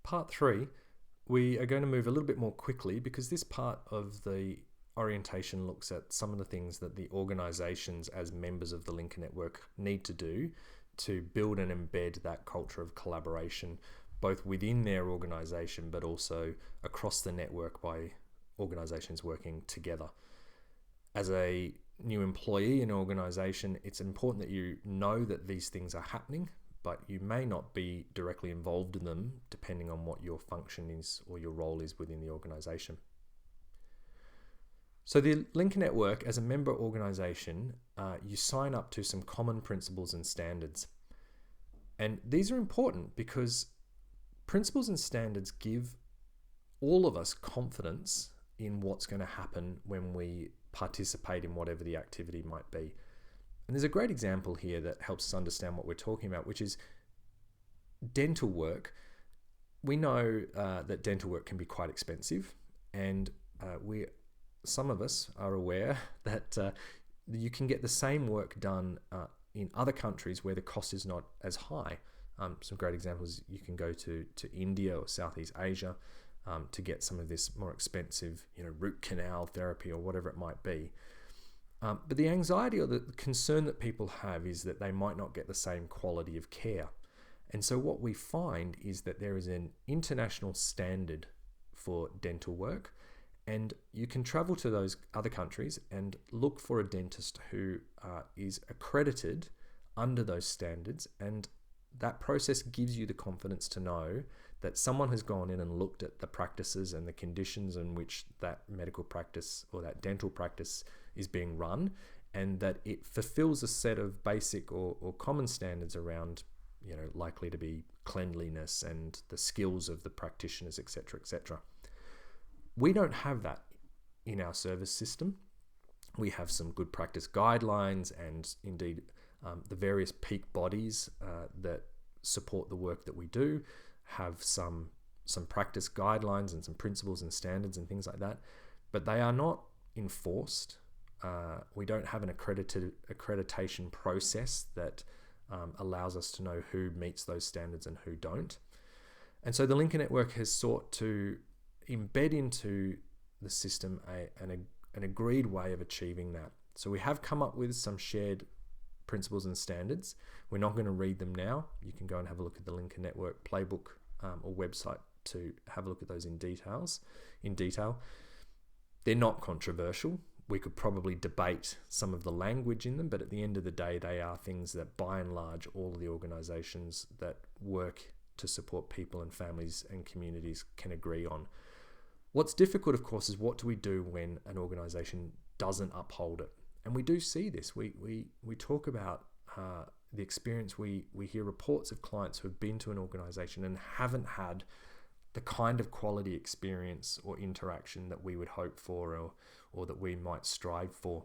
Part 3, we are going to move a little bit more quickly because this part of the orientation looks at some of the things that the organizations as members of the Lincoln Network need to do to build and embed that culture of collaboration, both within their organization but also across the network by organizations working together. As a new employee in an organization, it's important that you know that these things are happening, but you may not be directly involved in them depending on what your function is or your role is within the organization. So the Lincoln Network, as a member organization, you sign up to some common principles and standards. And these are important because principles and standards give all of us confidence in what's going to happen when we participate in whatever the activity might be. And there's a great example here that helps us understand what we're talking about, which is dental work. We know that dental work can be quite expensive, and some of us are aware that you can get the same work done in other countries where the cost is not as high. Some great examples, you can go to India or Southeast Asia to get some of this more expensive, root canal therapy or whatever it might be. But the anxiety or the concern that people have is that they might not get the same quality of care. And so what we find is that there is an international standard for dental work, and you can travel to those other countries and look for a dentist who is accredited under those standards, and that process gives you the confidence to know that someone has gone in and looked at the practices and the conditions in which that medical practice or that dental practice is being run, and that it fulfills a set of basic or common standards around, likely to be cleanliness and the skills of the practitioners, etc., etc. We don't have that in our service system. We have some good practice guidelines and indeed the various peak bodies that support the work that we do have some practice guidelines and some principles and standards and things like that, but they are not enforced. We don't have an accreditation process that allows us to know who meets those standards and who don't. And so the Lincoln Network has sought to embed into the system an agreed way of achieving that. So we have come up with some shared principles and standards. We're not going to read them now. You can go and have a look at the Lincoln Network playbook or website to have a look at those in detail. They're not controversial. We could probably debate some of the language in them, but at the end of the day, they are things that by and large all of the organizations that work to support people and families and communities can agree on. What's difficult, of course, is what do we do when an organization doesn't uphold it? And we do see this. We talk about the experience. We hear reports of clients who have been to an organization and haven't had the kind of quality experience or interaction that we would hope for or that we might strive for.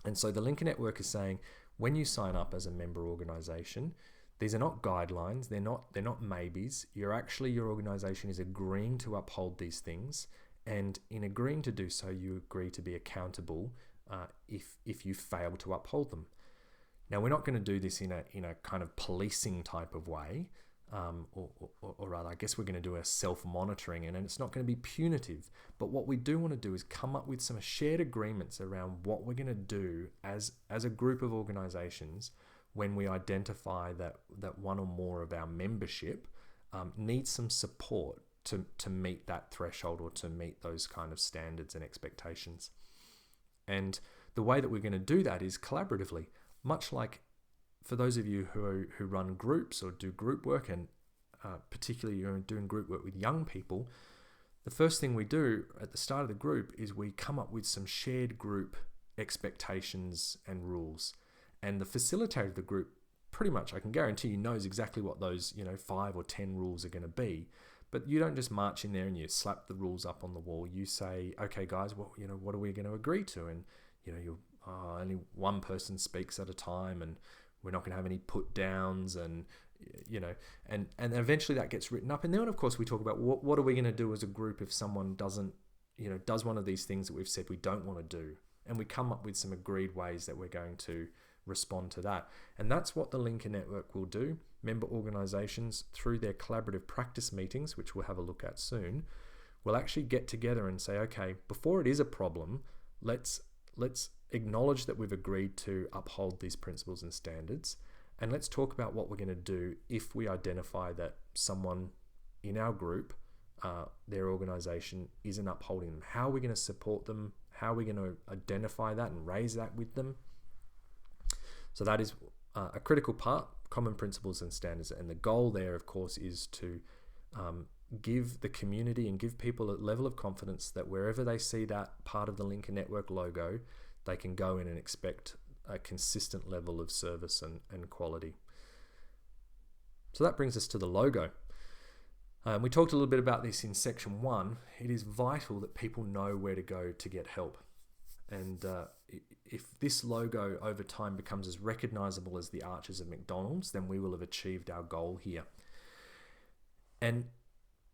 And so the Lincoln Network is saying, when you sign up as a member organization, these are not guidelines, they're not maybes. Your organization is agreeing to uphold these things, and in agreeing to do so, you agree to be accountable if you fail to uphold them. Now, we're not going to do this in a kind of policing type of way, or rather, I guess we're going to do a self-monitoring, and it's not going to be punitive. But what we do want to do is come up with some shared agreements around what we're going to do as a group of organizations when we identify that one or more of our membership needs some support to meet that threshold or to meet those kind of standards and expectations. And the way that we're going to do that is collaboratively, much like for those of you who run groups or do group work, and particularly you're doing group work with young people, the first thing we do at the start of the group is we come up with some shared group expectations and rules. And the facilitator of the group, pretty much, I can guarantee you, knows exactly what those 5 or 10 rules are going to be. But you don't just march in there and you slap the rules up on the wall. You say, okay, guys, what are we going to agree to? And only one person speaks at a time, and we're not going to have any put downs, and and eventually that gets written up. And then, of course, we talk about what are we going to do as a group if someone doesn't, does one of these things that we've said we don't want to do, and we come up with some agreed ways that we're going to respond to that. And that's what the Lincoln Network will do. member organizations, through their collaborative practice meetings, which we'll have a look at soon, will actually get together and say, okay, before it is a problem, let's acknowledge that we've agreed to uphold these principles and standards, and let's talk about what we're going to do if we identify that someone in our group, their organization, isn't upholding them. How are we going to support them? How are we going to identify that and raise that with them? So that is a critical part, common principles and standards. And the goal there, of course, is to give the community and give people a level of confidence that wherever they see that part of the Lincoln Network logo, they can go in and expect a consistent level of service and quality. So that brings us to the logo. We talked a little bit about this in section 1. It is vital that people know where to go to get help. And if this logo over time becomes as recognizable as the arches of McDonald's, then we will have achieved our goal here. And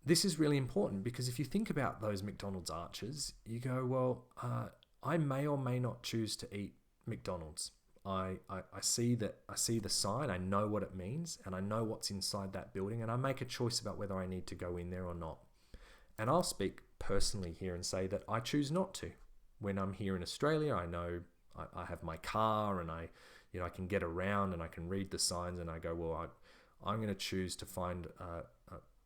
this is really important because if you think about those McDonald's arches, you go, well, I may or may not choose to eat McDonald's. I see the sign, I know what it means, and I know what's inside that building, and I make a choice about whether I need to go in there or not. And I'll speak personally here and say that I choose not to. When I'm here in Australia, I know I have my car and I can get around and I can read the signs, and I go, well, I'm going to choose to find a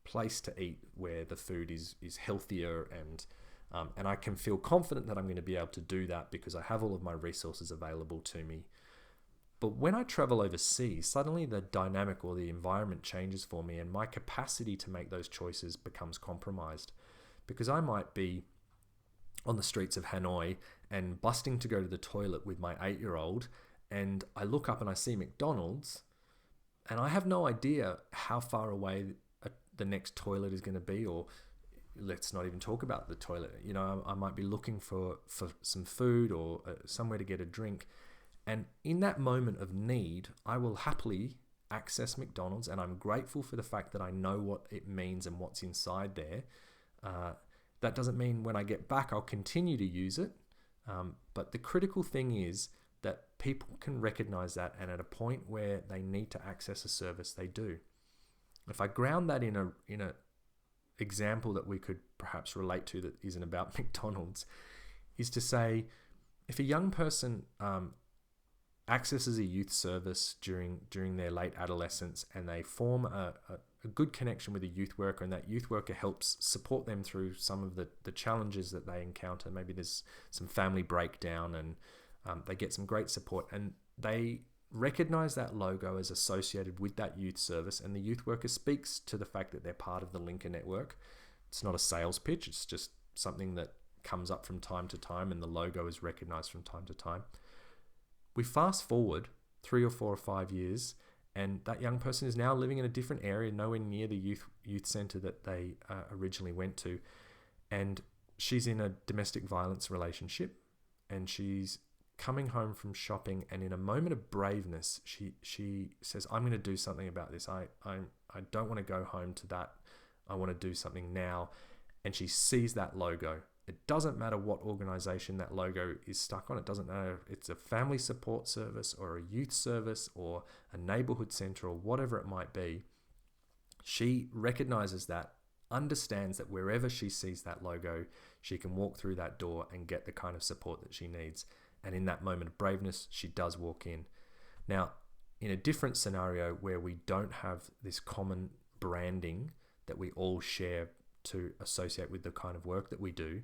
place to eat where the food is healthier and I can feel confident that I'm going to be able to do that because I have all of my resources available to me. But when I travel overseas, suddenly the dynamic or the environment changes for me, and my capacity to make those choices becomes compromised, because I might be on the streets of Hanoi and busting to go to the toilet with my 8-year-old, and I look up and I see McDonald's, and I have no idea how far away the next toilet is going to be, or let's not even talk about the toilet. I might be looking for some food or somewhere to get a drink. And in that moment of need, I will happily access McDonald's, and I'm grateful for the fact that I know what it means and what's inside there. That doesn't mean when I get back, I'll continue to use it. But the critical thing is that people can recognize that, and at a point where they need to access a service, they do. If I ground that in a example that we could perhaps relate to that isn't about McDonald's, is to say, if a young person accesses a youth service during their late adolescence, and they form a good connection with a youth worker, and that youth worker helps support them through some of the challenges that they encounter. Maybe there's some family breakdown, and they get some great support, and they recognize that logo as associated with that youth service, and the youth worker speaks to the fact that they're part of the Lincoln Network. It's not a sales pitch, it's just something that comes up from time to time, and the logo is recognized from time to time. We fast forward 3 or 4 or 5 years, and that young person is now living in a different area, nowhere near the youth center that they originally went to, and she's in a domestic violence relationship, and she's coming home from shopping, and in a moment of braveness, she says, I'm going to do something about this. I don't want to go home to that. I want to do something now. And she sees that logo. It doesn't matter what organization that logo is stuck on. It doesn't matter if it's a family support service or a youth service or a neighborhood center or whatever it might be. She recognizes that, understands that wherever she sees that logo, she can walk through that door and get the kind of support that she needs. And in that moment of braveness, she does walk in. Now, in a different scenario where we don't have this common branding that we all share to associate with the kind of work that we do,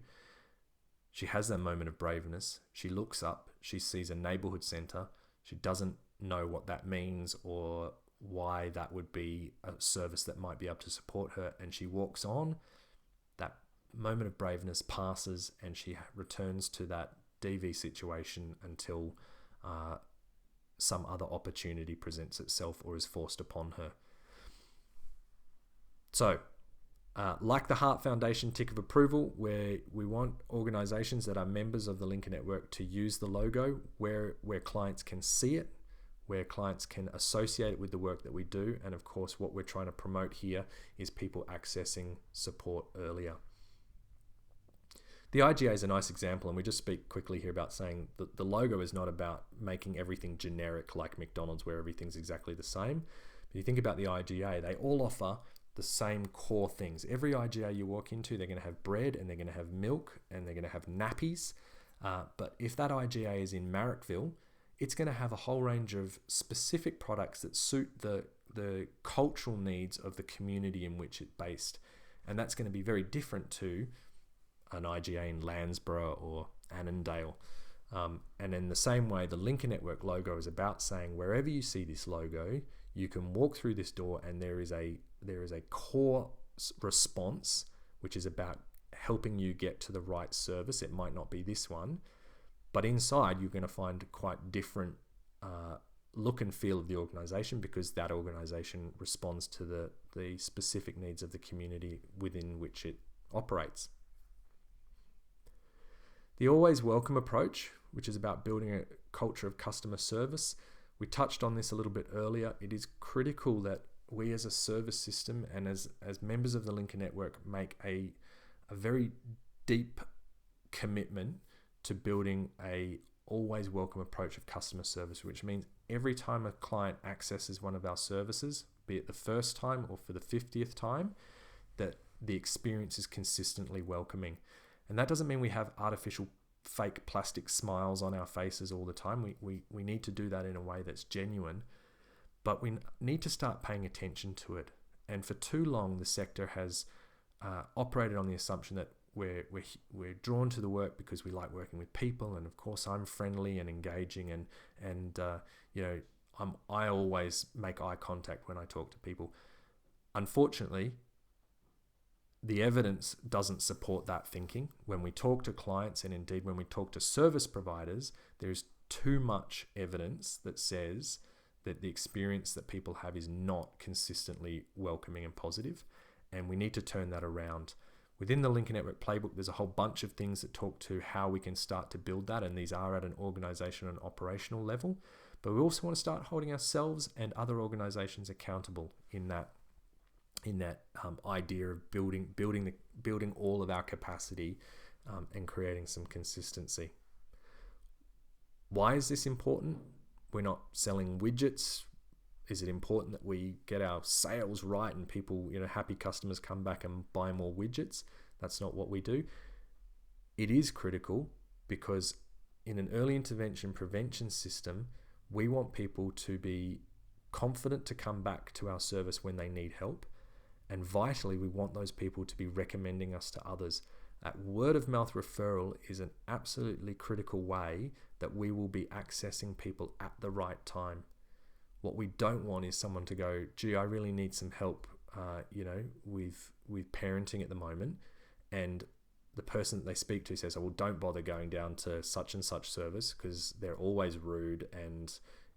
she has that moment of braveness. She looks up, she sees a neighborhood center. She doesn't know what that means or why that would be a service that might be able to support her, and she walks on. That moment of braveness passes, and she returns to that DV situation until some other opportunity presents itself or is forced upon her. So, like the Heart Foundation tick of approval, where we want organizations that are members of the Lincoln Network to use the logo where clients can see it, where clients can associate it with the work that we do. And of course, what we're trying to promote here is people accessing support earlier. The IGA is a nice example, and we just speak quickly here about saying that the logo is not about making everything generic like McDonald's where everything's exactly the same, But you think about the IGA, they all offer the same core things. Every IGA you walk into, they're going to have bread and they're going to have milk and they're going to have nappies. But if that IGA is in Marrickville, it's going to have a whole range of specific products that suit the cultural needs of the community in which it's based. And that's going to be very different to an IGA in Landsborough or Annandale. And in the same way, the Lincoln Network logo is about saying wherever you see this logo, you can walk through this door and there is a core response, which is about helping you get to the right service. It might not be this one, but inside you're going to find quite different look and feel of the organization, because that organization responds to the specific needs of the community within which it operates. The always welcome approach, which is about building a culture of customer service. We touched on this a little bit earlier. It is critical that we as a service system and as members of the Lincoln Network make a very deep commitment to building a always welcome approach of customer service, which means every time a client accesses one of our services, be it the first time or for the 50th time, that the experience is consistently welcoming. And that doesn't mean we have artificial fake plastic smiles on our faces all the time. We need to do that in a way that's genuine, but we need to start paying attention to it. And for too long, the sector has operated on the assumption that we're drawn to the work because we like working with people, and of course I'm friendly and engaging, and I always make eye contact when I talk to people. Unfortunately, the evidence doesn't support that thinking. When we talk to clients, and indeed when we talk to service providers, there's too much evidence that says that the experience that people have is not consistently welcoming and positive, and we need to turn that around. Within the Lincoln Network Playbook, there's a whole bunch of things that talk to how we can start to build that, and these are at an organization and operational level. But we also want to start holding ourselves and other organizations accountable in that idea of building all of our capacity and creating some consistency. Why is this important? We're not selling widgets. Is it important that we get our sales right and people, happy customers come back and buy more widgets? That's not what we do. It is critical because in an early intervention prevention system, we want people to be confident to come back to our service when they need help. And vitally, we want those people to be recommending us to others. That word of mouth referral is an absolutely critical way that we will be accessing people at the right time. What we don't want is someone to go, gee, I really need some help, with parenting at the moment. And the person that they speak to says, oh, well, don't bother going down to such and such service because they're always rude. And,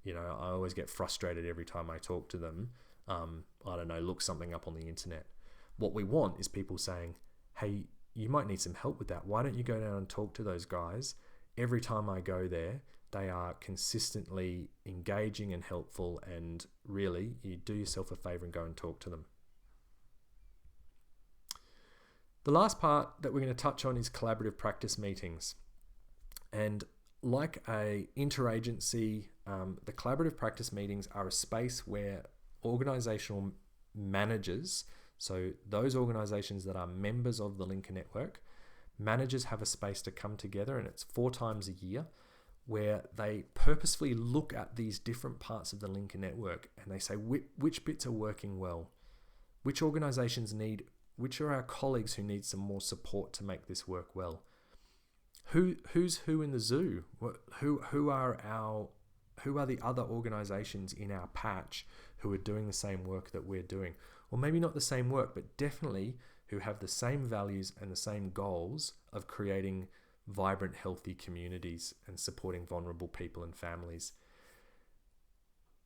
I always get frustrated every time I talk to them. Look something up on the internet. What we want is people saying, hey, you might need some help with that. Why don't you go down and talk to those guys? Every time I go there, they are consistently engaging and helpful, and really, you do yourself a favor and go and talk to them. The last part that we're going to touch on is collaborative practice meetings. And like a interagency, the collaborative practice meetings are a space where organizational managers, so those organizations that are members of the Lincoln Network, managers have a space to come together, and it's 4 times a year, where they purposefully look at these different parts of the Lincoln Network and they say which bits are working well, which organizations which are our colleagues who need some more support to make this work well. Who's who in the zoo? Who are the other organizations in our patch who are doing the same work that we're doing? Or maybe not the same work, but definitely who have the same values and the same goals of creating vibrant, healthy communities and supporting vulnerable people and families.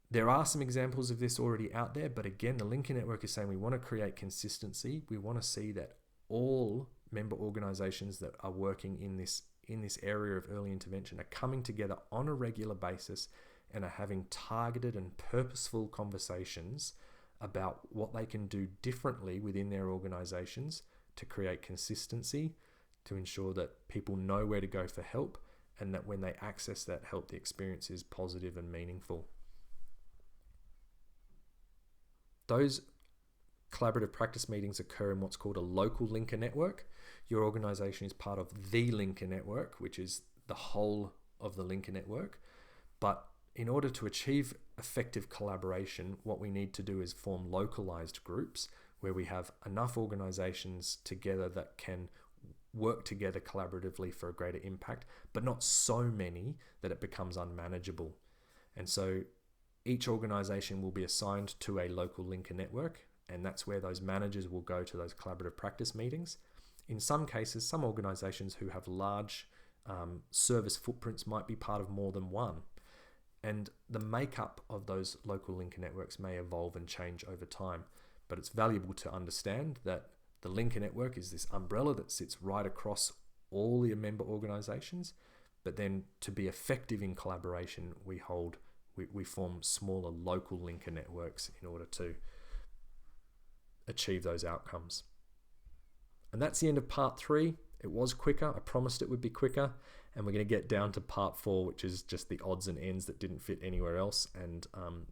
There are some examples of this already out there, but again, the Lincoln Network is saying we want to create consistency. We want to see that all member organizations that are working in this area of early intervention are coming together on a regular basis and are having targeted and purposeful conversations about what they can do differently within their organizations to create consistency, to ensure that people know where to go for help, and that when they access that help, the experience is positive and meaningful. those collaborative practice meetings occur in what's called a local linker network. Your organization is part of the linker network, which is the whole of the linker network. But in order to achieve effective collaboration, what we need to do is form localized groups where we have enough organizations together that can work together collaboratively for a greater impact, but not so many that it becomes unmanageable. And so each organization will be assigned to a local linker network, and that's where those managers will go to those collaborative practice meetings. In some cases, some organizations who have large service footprints might be part of more than one. And the makeup of those local linker networks may evolve and change over time. But it's valuable to understand that the linker network is this umbrella that sits right across all the member organizations. But then to be effective in collaboration, we form smaller local linker networks in order to achieve those outcomes. And that's the end of part 3. It was quicker. I promised it would be quicker. And we're going to get down to part 4, which is just the odds and ends that didn't fit anywhere else. And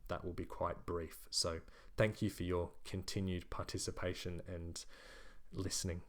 that will be quite brief. So thank you for your continued participation and listening.